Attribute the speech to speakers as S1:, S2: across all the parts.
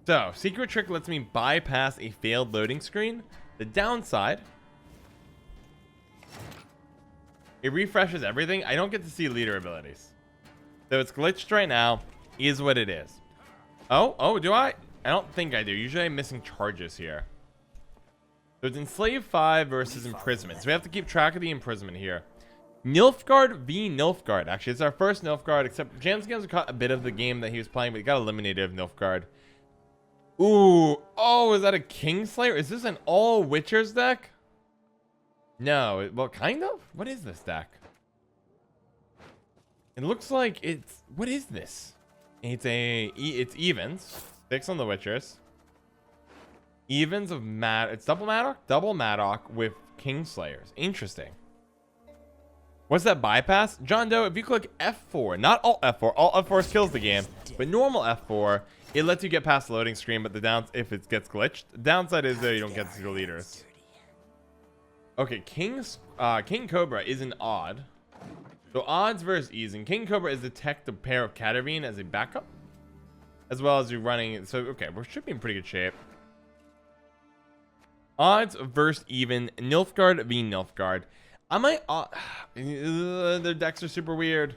S1: So, secret trick lets me bypass a failed loading screen. The downside, it refreshes everything. I don't get to see leader abilities. So it's glitched right now, is what it is. Oh, do I? I don't think I do. Usually I'm missing charges here. So it's Enslave 5 versus Imprisonment. So we have to keep track of the imprisonment here. Nilfgaard v Nilfgaard. Actually, it's our first Nilfgaard, except Jamsgams caught a bit of the game that he was playing, but he got eliminated of Nilfgaard. Ooh. Oh, is that a Kingslayer? Is this an all Witchers deck? No. Well, kind of. What is this deck? It looks like it's... What is this? It's evens. 6 on the Witchers. Evens of It's double Maddock? Double Maddock with Kingslayers. Interesting. What's that bypass? John Doe, if you click F4, not Alt F4, Alt F4 kills the game, but normal F4, it lets you get past the loading screen, but if it gets glitched, the downside is though you don't get to see the leaders. Okay, King Cobra is an odd. So odds versus ease, and King Cobra is detect the pair of Katarine as a backup, as well as you running it. So okay, we should be in pretty good shape. Odds versus even, Nilfgaard v Nilfgaard. I might their decks are super weird.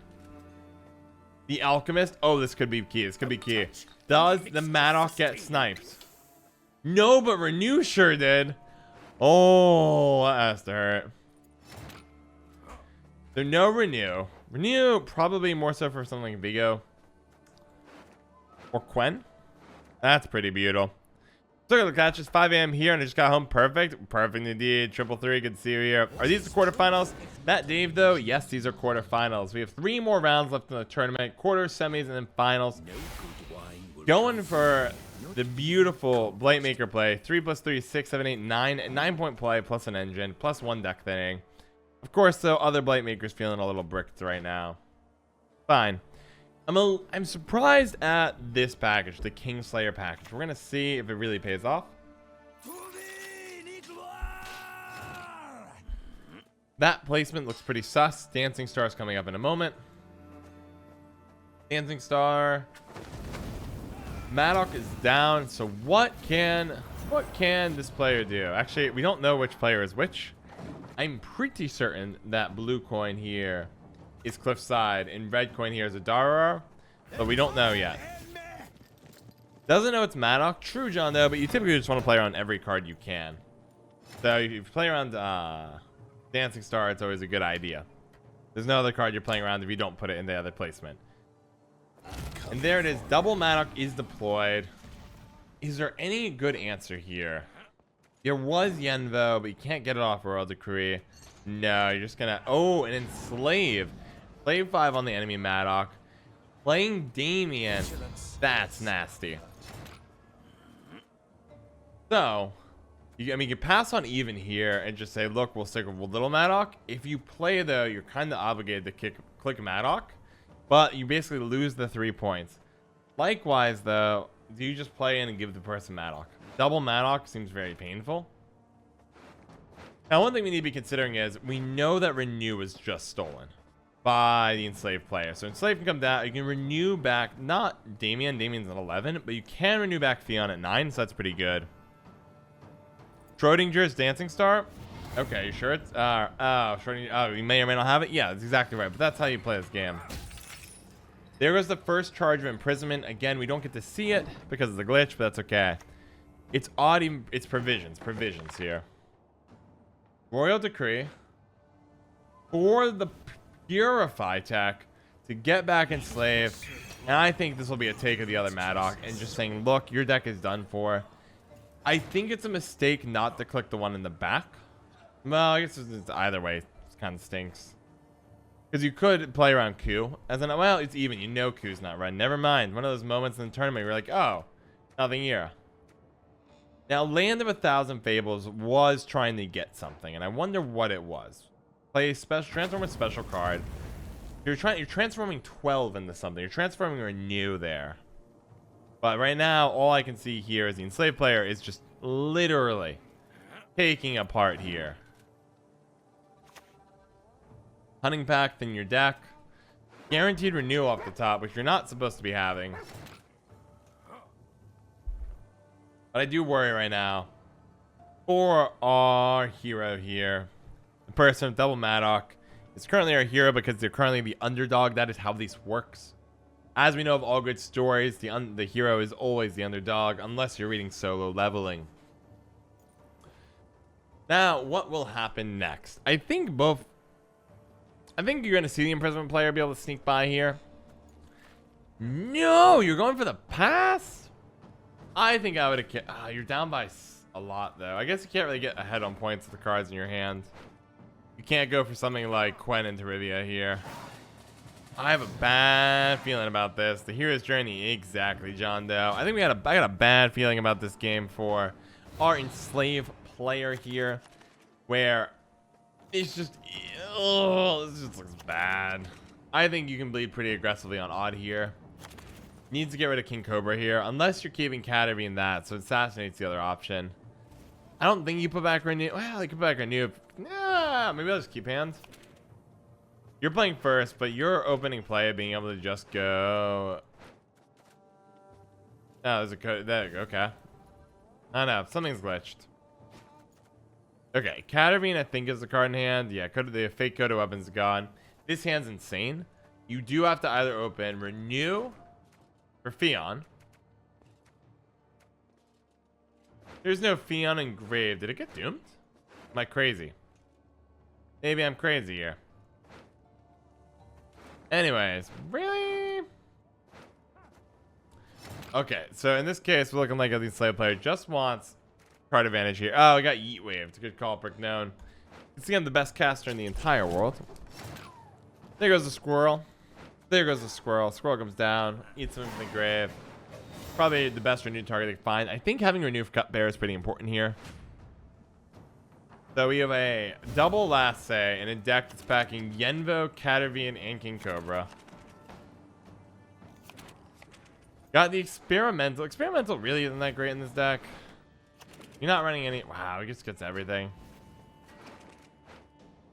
S1: The Alchemist. Oh, this could be key. This could be key. Does the Maddock get sniped? No, but Renew sure did. Oh, that has to hurt. So no Renew. Renew probably more so for something like Vigo. Or Quen. That's pretty beautiful. So look, that's just 5 a.m. here, and I just got home. Perfect. Perfect indeed. 333. Good to see you here. Are these the quarterfinals? Matt Dave, though? Yes, these are quarterfinals. We have 3 more rounds left in the tournament. Quarters, semis, and then finals. Going for the beautiful Blightmaker play. 3 + 3, 6, 7, 8, 9. 9-point play plus an engine plus 1 deck thinning. Of course, though, other Blightmakers feeling a little bricked right now. Fine. I'm surprised at this package, the Kingslayer package. We're going to see if it really pays off. That placement looks pretty sus. Dancing Star is coming up in a moment. Dancing Star. Maddock is down. So what can this player do? Actually, we don't know which player is which. I'm pretty certain that blue coin here is Kliffside and red coin here is a Darar, but we don't know yet. Doesn't know it's Maddock. True, John, though, but you typically just want to play around every card you can. So if you play around Dancing Star, it's always a good idea. There's no other card you're playing around if you don't put it in the other placement. And there it is. Double Maddock is deployed. Is there any good answer here? There was Yenvo, but you can't get it off Royal Decree. No, you're just gonna... Oh, an Enslave. Play 5 on the enemy Maddock. Playing Damien. That's nasty. So, I mean, you can pass on even here and just say, look, we'll stick with little Maddock. If you play, though, you're kind of obligated to click Maddock. But you basically lose the 3 points. Likewise, though, do you just play in and give the person Maddock? Double Maddock seems very painful. Now, one thing we need to be considering is we know that Renew was just stolen by the Enslaved player. So Enslaved can come down. You can renew back, not Damien. Damien's at 11, but you can renew back Theon at 9, so that's pretty good. Schrodinger's Dancing Star. Okay, you sure it's... Schrodinger, oh, you may or may not have it. Yeah, that's exactly right, but that's how you play this game. There goes the first charge of imprisonment. Again, we don't get to see it because of the glitch, but that's okay. It's odd. It's provisions here. Royal Decree for the Purify tech to get back Enslaved, and I think this will be a take of the other Maddock and just saying, look, your deck is done for. I think it's a mistake not to click the one in the back. Well, I guess it's either way. It kind of stinks because you could play around Q as an... Well, it's even. You know Q's not run. Never mind. One of those moments in the tournament where you're like, oh, nothing here. Now, Land of 1,000 Fables was trying to get something, and I wonder what it was. Play special, transform a special card. You're transforming 12 into something. You're transforming Renew there. But right now, all I can see here is the Enslaved player is just literally taking apart here. Hunting Pact in your deck. Guaranteed Renew off the top, which you're not supposed to be having. But I do worry right now for our hero here. The person with double Maddock is currently our hero because they're currently the underdog. That is how this works. As we know of all good stories, the hero is always the underdog unless you're reading Solo Leveling. Now, what will happen next? I think you're going to see the imprisonment player be able to sneak by here. No, you're going for the pass? I think I would have... you're down by a lot, though. I guess you can't really get ahead on points with the cards in your hand. You can't go for something like Quen and Terivia here. I have a bad feeling about this. The hero's journey, exactly, John Doe. I think I got a bad feeling about this game for our Enslave player here, where it's just, this just looks bad. I think you can bleed pretty aggressively on Odd here. Needs to get rid of King Cobra here, unless you're keeping Caterpie in that, so it assassinates the other option. I don't think you put back Renew. Well, you put back Renew. Nah, maybe I'll just keep hands. You're playing first, but your opening play being able to just go. Oh, there's a code. There, okay. I don't know. Something's glitched. Okay, Caterpie, I think, is the card in hand. Yeah, the fake Kodo weapon's gone. This hand's insane. You do have to either open Renew or Fion. There's no Fion engraved. Did it get doomed? Am I crazy? Maybe I'm crazy here. Anyways, really? Okay, so in this case, we're looking like the Enslave player just wants card advantage here. Oh, we got Yeet Waved. Good call, Brick Known. You see, I'm the best caster in the entire world. There goes the squirrel. There goes the squirrel. Squirrel comes down, eats him in the grave. Probably the best renewed target they can find. I think having Renew for Cut Bear is pretty important here. So we have a double Last Say and a deck that's packing Yenvo, Caterpie, and King Cobra. Got the Experimental. Experimental really isn't that great in this deck. You're not running any... Wow, it just gets everything.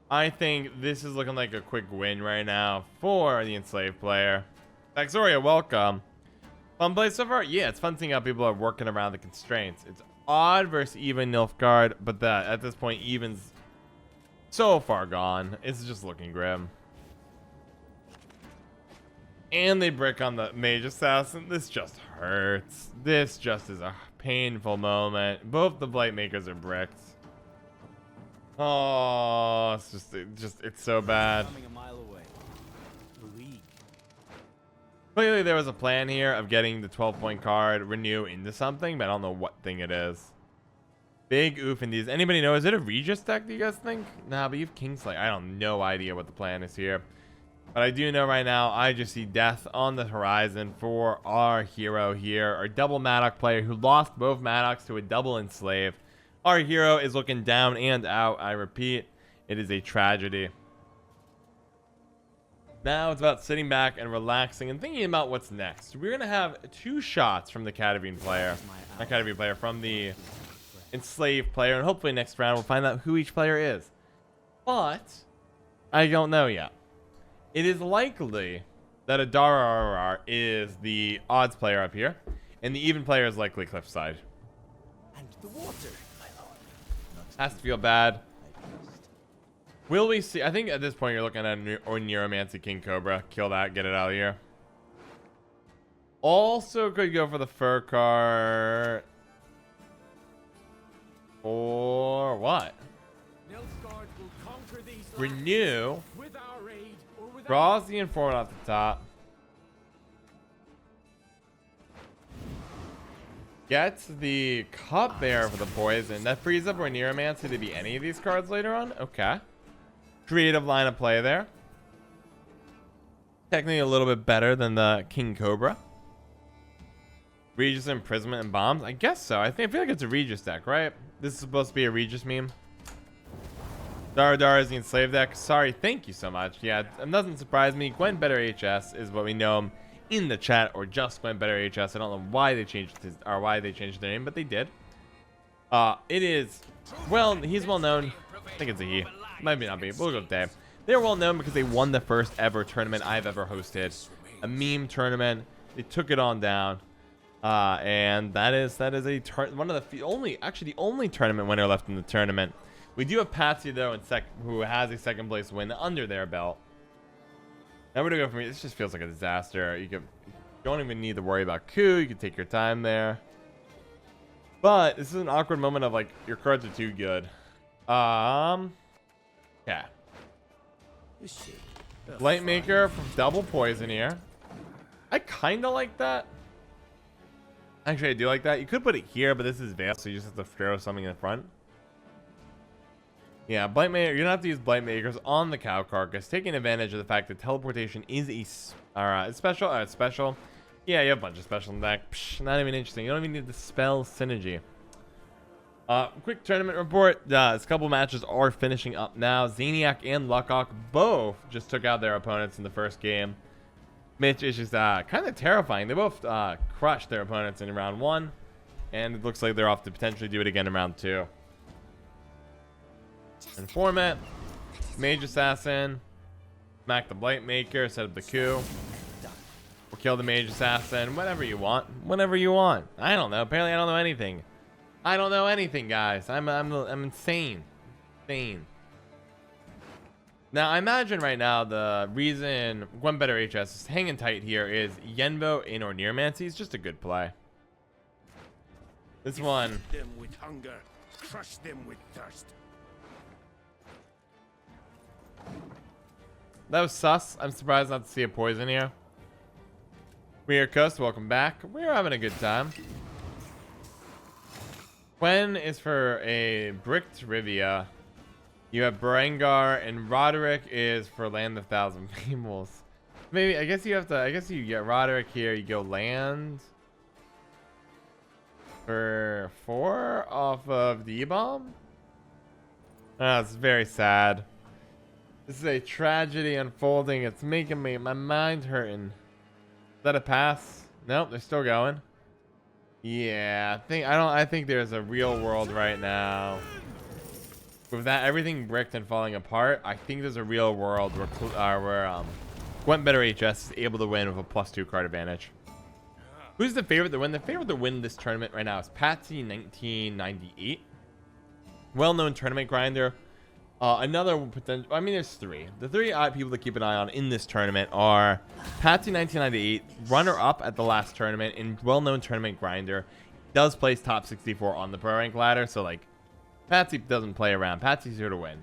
S1: I think this is looking like a quick win right now for the Enslaved player. Taxoria, welcome. Fun play so far? Yeah, it's fun seeing how people are working around the constraints. It's odd versus even Nilfgaard, but that at this point, even's so far gone. It's just looking grim. And they brick on the Mage Assassin. This just hurts. This just is a painful moment. Both the Blight Makers are bricked. Oh, it's so bad. Clearly there was a plan here of getting the 12-point card Renew into something, but I don't know what thing it is. Big oof in these. Anybody know? Is it a Regis deck, do you guys think? Nah, but you have Kingsley. I don't no idea what the plan is here. But I do know right now, I just see death on the horizon for our hero here. Our double Maddock player who lost both Maddocks to a double Enslave. Our hero is looking down and out. I repeat, it is a tragedy. Now it's about sitting back and relaxing and thinking about what's next. We're going to have 2 shots from the Caterpie player. Not Caterpie player, from the Enslaved player. And hopefully next round we'll find out who each player is. But I don't know yet. It is likely that Adara is the odds player up here. And the even player is likely Kliffside. And the water, my lord. Has to feel bad. Will we see? I think at this point you're looking at a Neuromancy King Cobra. Kill that, get it out of here. Also could go for the fur card. Or what? Renew. Draws the informant off the top. Gets the Cupbearer for the poison. That frees up our Neuromancy to be any of these cards later on. Okay. Creative line of play there. Technically a little bit better than the King Cobra. Regis Imprisonment and Bombs. I guess so. I feel like it's a Regis deck, right? This is supposed to be a Regis meme. Dara is the Enslaved deck. Sorry, thank you so much. Yeah, it doesn't surprise me. JustGwentBetterHS is what we know him in the chat, or JustGwentBetterHS. I don't know why they changed their name, but they did. It is, well, he's well known. I think it's a he. Might not be. We'll go with Dave. They're well known because they won the first ever tournament I've ever hosted. A meme tournament. They took it on down. And that is a one of the only tournament winner left in the tournament. We do have Patsy though who has a second place win under their belt. Now we're gonna go from here. This just feels like a disaster. You don't even need to worry about coup. You can take your time there. But this is an awkward moment of like your cards are too good. Yeah. Blightmaker from double poison here. I kind of like that. Actually, I do like that. You could put it here, but this is Veil, so you just have to throw something in the front. Yeah, Blightmaker. You're gonna have to use Blightmakers on the cow carcass, taking advantage of the fact that teleportation is a special. Special. Yeah, you have a bunch of special in the deck. Psh, not even interesting. You don't even need the spell synergy. Quick tournament report. A couple matches are finishing up now. Zaniac and Luckock both just took out their opponents in the first game. Mitch is just kind of terrifying. They both crushed their opponents in round 1, and it looks like they're off to potentially do it again in round 2. In format, Mage Assassin, smack the Blightmaker, set up the coup, or kill the Mage Assassin, whatever you want. Whatever you want. I don't know. Apparently, I don't know anything. I don't know anything, guys. I'm insane. Insane. Now, I imagine right now the reason JustGwentBetterHS is hanging tight here is Yenbo in or Nearmancy is just a good play. This one.
S2: Feed them with hunger, crush them with thirst.
S1: That was sus. I'm surprised not to see a poison here. We are Coast. Welcome back. We're having a good time. Gwen is for a Bricked Rivia. You have Berengar, and Roderick is for Land of Thousand Fables. Maybe, I guess you get Roderick here. You go land for 4 off of the E-Bomb. Oh, it's very sad. This is a tragedy unfolding. It's making my mind hurting. Is that a pass? Nope, they're still going. Yeah, I think there's a real world right now. With that, everything bricked and falling apart, I think there's a real world where JustGwentBetterHS is able to win with a +2 card advantage. Who's the favorite to win? The favorite to win this tournament right now is Patsy 1998. Well-known tournament grinder. Another potential, I mean, there's 3. The 3 people to keep an eye on in this tournament are Patsy 1998, runner-up at the last tournament, and well-known tournament grinder. Does place top 64 on the pro rank ladder, so like, Patsy doesn't play around. Patsy's here to win.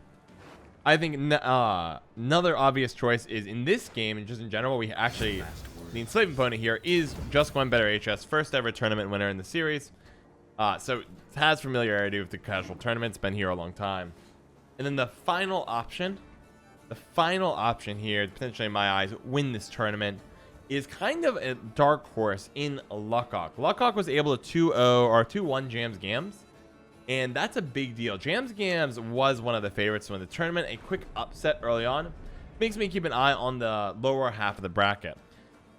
S1: I think another obvious choice is in this game, and just in general, the Enslave opponent here is JustGwentBetterHS, first ever tournament winner in the series. So it has familiarity with the casual tournaments, been here a long time. And then the final option here, potentially in my eyes, win this tournament, is kind of a dark horse in Luckock. Luckock was able to 2-0 or 2-1 Jams Gams, and that's a big deal. Jams Gams was one of the favorites to win the tournament. A quick upset early on makes me keep an eye on the lower half of the bracket.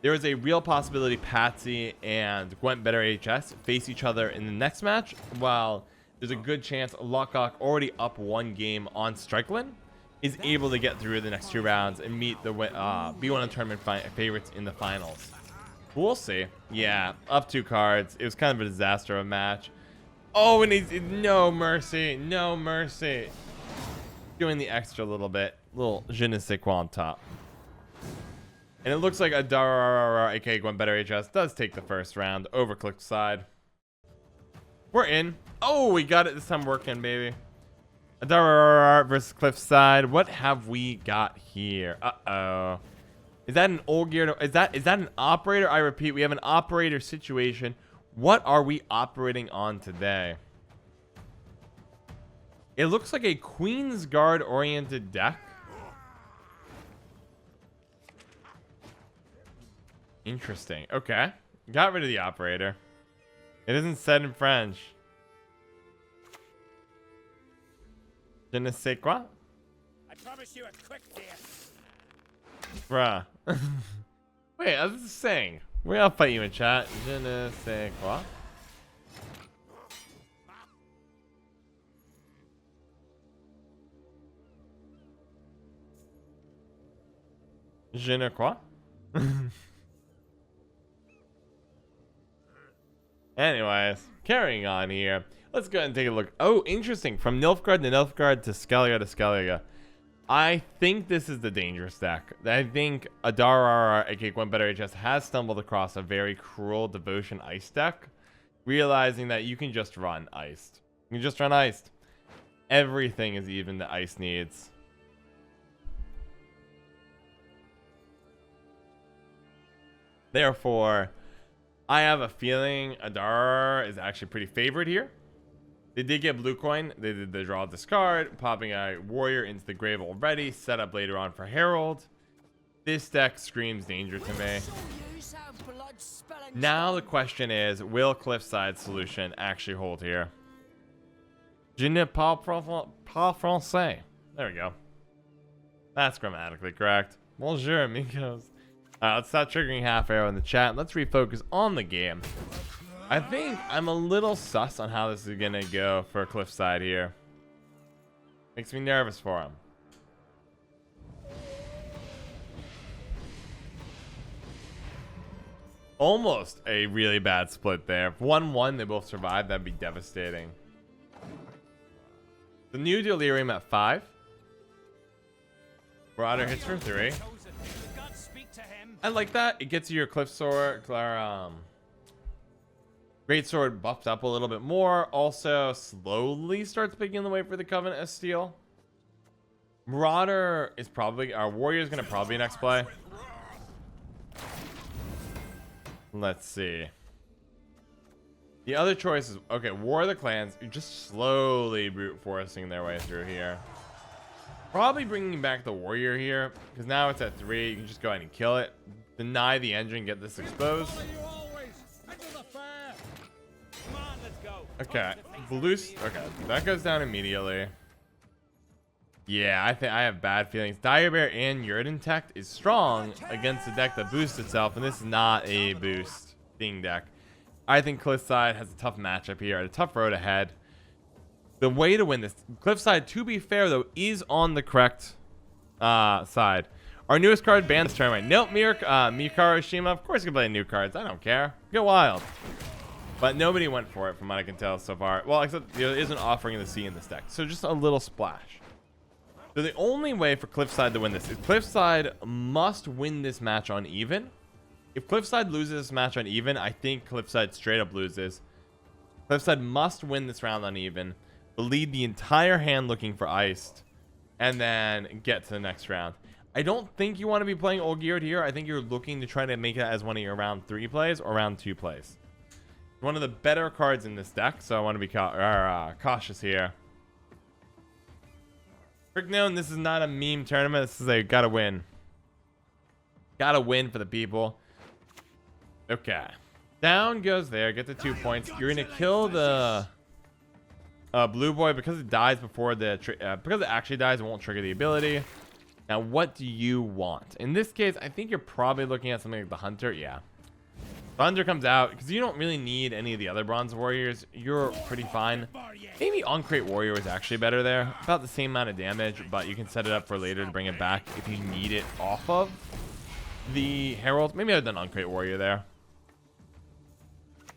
S1: There is a real possibility Patsy and JustGwentBetterHS face each other in the next match, while there's a good chance Luckock, already up 1 game on Strickland, is able to get through the next 2 rounds and meet the be one of the tournament favorites in the finals. We'll see. Yeah, up 2 cards. It was kind of a disaster of a match. Oh, and he's no mercy, no mercy. Doing the extra little bit, little je ne sais quoi on top. And it looks like Adara, aka JustGwentBetterHS, does take the first round over Kliffside. We're in. Oh, we got it this time. Working, baby. Adara versus Kliffside. What have we got here? Uh-oh. Is that an old gear? Is that an operator? I repeat, we have an operator situation. What are we operating on today? It looks like a Queensguard oriented deck. Interesting. Okay. Got rid of the operator. It isn't said in French. Je ne sais quoi?
S2: I promise you a quick death.
S1: Bruh. Wait, I was just saying. I'll fight you in chat. Je ne sais quoi? Je ne quoi? Anyways, carrying on here. Let's go ahead and take a look. Oh, interesting. From Nilfgaard to Nilfgaard to Skellige to Skellige. I think this is the dangerous deck. I think Adar aka JustGwentBetterHS has stumbled across a very cruel devotion Eist deck, realizing that you can just run Eist. You can just run Eist. Everything is even that Eist needs. Therefore, I have a feeling Adar is actually pretty favored here. They did get blue coin. They did the draw discard, popping a warrior into the grave already, set up later on for Herald. This deck screams danger to me. Now the question is, will Kliffside's solution actually hold here? Je ne parle pas français. There we go. That's grammatically correct. Bonjour, amigos. Let's stop triggering half arrow in the chat. Let's refocus on the game. I think I'm a little sus on how this is gonna go for Kliffside here. Makes me nervous for him. Almost a really bad split there. If 1-1, they both survive, that'd be devastating. The new Delirium at 5. Marauder hits for 3. I like that. It gets you your Cliffsword, Greatsword buffed up a little bit more. Also, slowly starts picking the way for the Covenant of Steel. Marauder is probably... Our Warrior is going to probably be next play. Let's see. The other choice is... Okay, War of the Clans. You're just slowly brute forcing their way through here. Probably bringing back the Warrior here, because now it's at 3. You can just go ahead and kill it. Deny the engine, get this exposed. Okay, okay, that goes down immediately. Yeah, I think I have bad feelings. Dire Bear and Yrden Tech is strong against a deck that boosts itself, and this is not a boosting deck. I think Kliffside has a tough matchup here, a tough road ahead. The way to win this, Kliffside, to be fair though, is on the correct side. Our newest card bans tournament. Nope, Mikaro Shima. Of course you can play new cards. I don't care. Get wild. But nobody went for it from what I can tell so far. Well, except there is an offering of the sea in this deck. So just a little splash. So the only way for Kliffside to win this is Kliffside must win this match on even. If Kliffside loses this match on even, I think Kliffside straight up loses. Kliffside must win this round on even. Lead the entire hand looking for Eist. And then get to the next round. I don't think you want to be playing Old Geared here. I think you're looking to try to make it as one of your round 3 plays or round 2 plays. One of the better cards in this deck, so I want to be cautious here. Quick note, this is not a meme tournament. This is a gotta win. Gotta win for the people. Okay. Down goes there. Get the 2 points. You're going to kill the blue boy because it dies before the... because it actually dies, it won't trigger the ability. Now, what do you want? In this case, I think you're probably looking at something like the Hunter. Yeah. The Hunter comes out because you don't really need any of the other Bronze Warriors. You're pretty fine. Maybe On-Crate Warrior is actually better there. About the same amount of damage, but you can set it up for later to bring it back if you need it off of the Herald. Maybe I've done On-Crate Warrior there.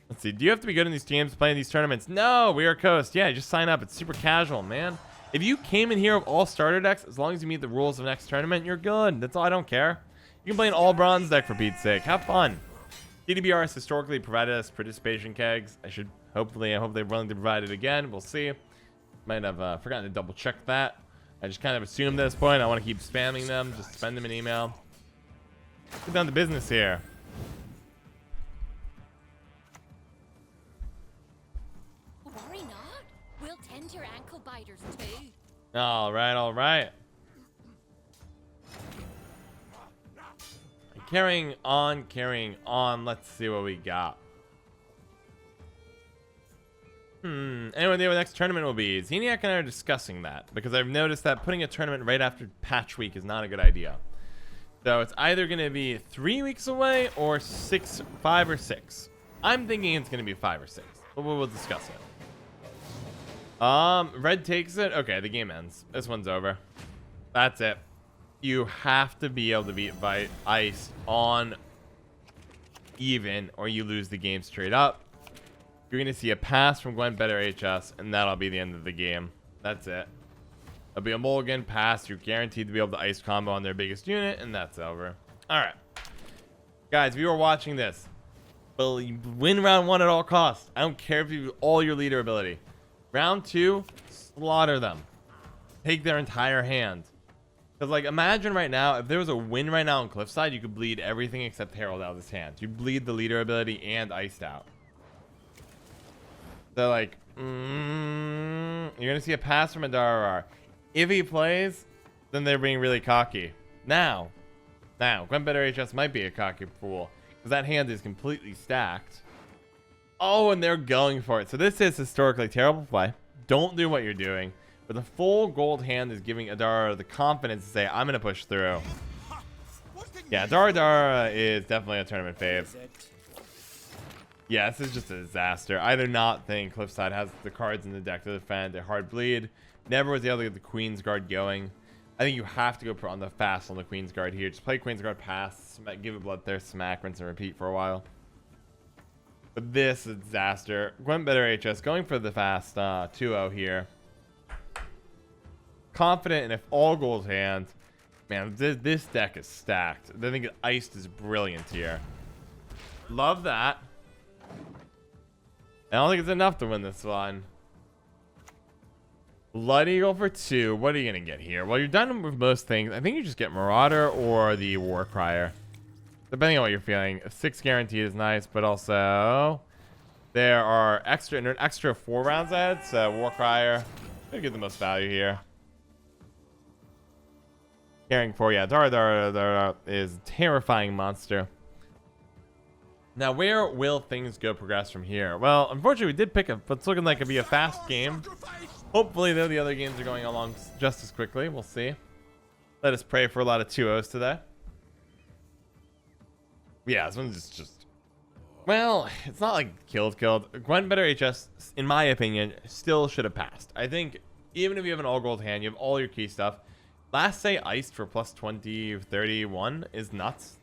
S1: Let's see. Do you have to be good in these teams playing these tournaments? No, we are Coast. Yeah, just sign up. It's super casual, man. If you came in here with all starter decks, as long as you meet the rules of the next tournament, you're good. That's all. I don't care. You can play an all bronze deck for Pete's sake. Have fun. DDBR has historically provided us participation kegs. I hope they're willing to provide it again. We'll see. Might have forgotten to double check that. I just kind of assumed at this point. I want to keep spamming them. Just send them an email. Get down to business here.
S3: Worry not. We'll tend your ankle biters too.
S1: All right, all right. Carrying on. Let's see what we got. Anyway, the next tournament will be. Xeniac and I are discussing that because I've noticed that putting a tournament right after patch week is not a good idea. So it's either going to be 3 weeks away or 5 or 6. I'm thinking it's going to be 5 or 6, but we'll discuss it. Red takes it. Okay, the game ends. This one's over. That's it. You have to be able to beat Eist on even, or you lose the game straight up. You're going to see a pass from JustGwentBetterHS, and that'll be the end of the game. That's it. It'll be a mulligan pass. You're guaranteed to be able to ice combo on their biggest unit, and that's over. All right. Guys, if you are watching this, win round 1 at all costs. I don't care if you have all your leader ability. Round 2, slaughter them. Take their entire hand. Because, like, imagine right now, if there was a win right now on Kliffside, you could bleed everything except Herald out of his hand. You bleed the leader ability and Iced out. They're like, you're going to see a pass from Adarar. If he plays, then they're being really cocky. Now, JustGwentBetterHS might be a cocky fool. Because that hand is completely stacked. Oh, and they're going for it. So this is historically terrible play. Don't do what you're doing. But the full gold hand is giving Adara the confidence to say, I'm going to push through. Yeah, Adara is definitely a tournament fave. Yeah, this is just a disaster. I do not think Kliffside has the cards in the deck to defend a hard bleed. Never was able to get the Queensguard going. I think you have to go on the fast on the Queensguard here. Just play Queensguard pass, give it bloodthirst, smack, rinse, and repeat for a while. But this is a disaster. JustGwentBetterHS going for the fast 2-0 here. Confident in if all gold hand. Man, this deck is stacked. I think Eist is brilliant here. Love that. I don't think it's enough to win this one. Blood Eagle for 2. What are you going to get here? Well, you're done with most things. I think you just get Marauder or the War Crier. Depending on what you're feeling. 6 guaranteed is nice, but also there are an extra 4 rounds ahead. So War Crier, gonna get the most value here. Caring for, yeah, Dara is a terrifying monster. Now, where will things progress from here? Well, unfortunately, we did pick what's looking like it'd be a fast game. Hopefully, though, the other games are going along just as quickly. We'll see. Let us pray for a lot of 2-0s today. Yeah, this one's just... Well, it's not like killed. JustGwentBetterHS, in my opinion, still should have passed. I think even if you have an all-gold hand, you have all your key stuff. Last say Iced for plus 20, 31 is nuts.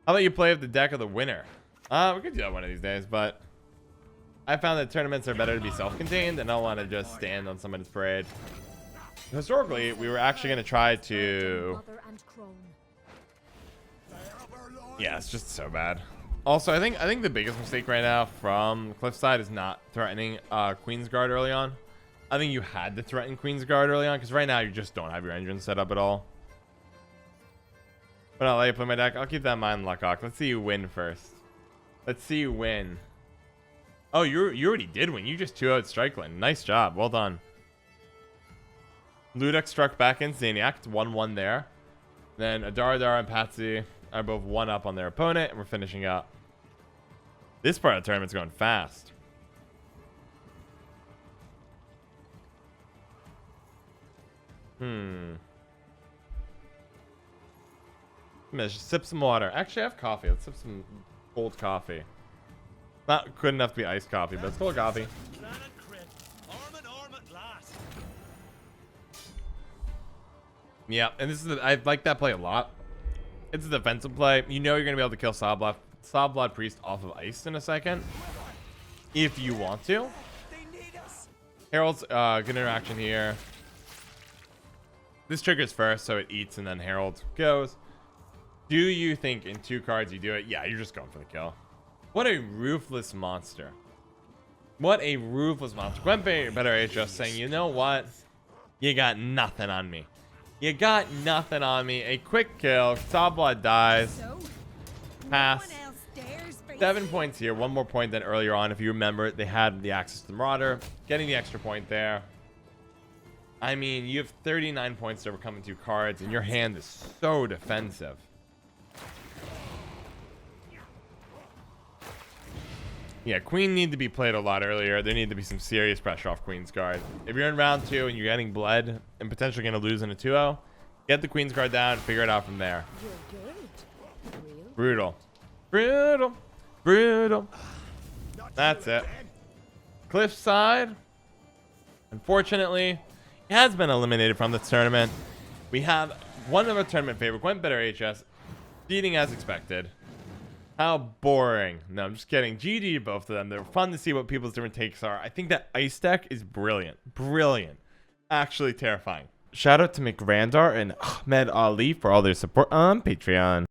S1: How about you play with the deck of the winner? We could do that one of these days, but I found that tournaments are better to be self-contained, and I don't want to just stand on somebody's parade. Historically, we were actually going to try to... Yeah, it's just so bad. Also, I think the biggest mistake right now from Kliffside is not threatening Queensguard early on. I think you had to threaten Queensguard early on, because right now you just don't have your engine set up at all. But I'll let you play my deck. I'll keep that in mind, Luckhawk. Let's see you win first. Let's see you win. Oh, you already did win. You just 2-0'd Strikeland. Nice job. Well done. Ludek struck back in Zaniac. It's 1-1 there. Then Adara and Patsy are both 1 up on their opponent, and we're finishing up. This part of the tournament's going fast. Let's just sip some water. Actually, I have coffee. Let's sip some cold coffee. Not good enough to be iced coffee, but it's cold coffee. Yeah, and this is I like that play a lot. It's a defensive play. You know you're gonna be able to kill Sobblood Priest off of Ice in a second, if you want to. Herald's good interaction here. This triggers first, so it eats and then Herald goes. Do you think in 2 cards you do it? Yeah, you're just going for the kill. What a ruthless monster. What a ruthless monster. JustGwentBetterHS saying, you know what? You got nothing on me. You got nothing on me. A quick kill. Sobblood dies. Pass. 7 points here. 1 more point than earlier on. If you remember, they had the access to the Marauder. Getting the extra point there. I mean, you have 39 points to overcome 2 cards, and your hand is so defensive. Yeah, Queen need to be played a lot earlier. There need to be some serious pressure off Queensguard. If you're in round 2 and you're getting bled and potentially going to lose in a 2-0, get the Queensguard down and figure it out from there. Brutal. Brutal. Brutal. That's it. Kliffside, unfortunately, has been eliminated from this tournament. We have one of our tournament favorite, JustGwentBetterHS, beating as expected. How boring. No, I'm just kidding. GG to both of them. They're fun to see what people's different takes are. I think that Eist deck is brilliant. Brilliant. Actually terrifying. Shout out to McRandar and Ahmed Ali for all their support on Patreon.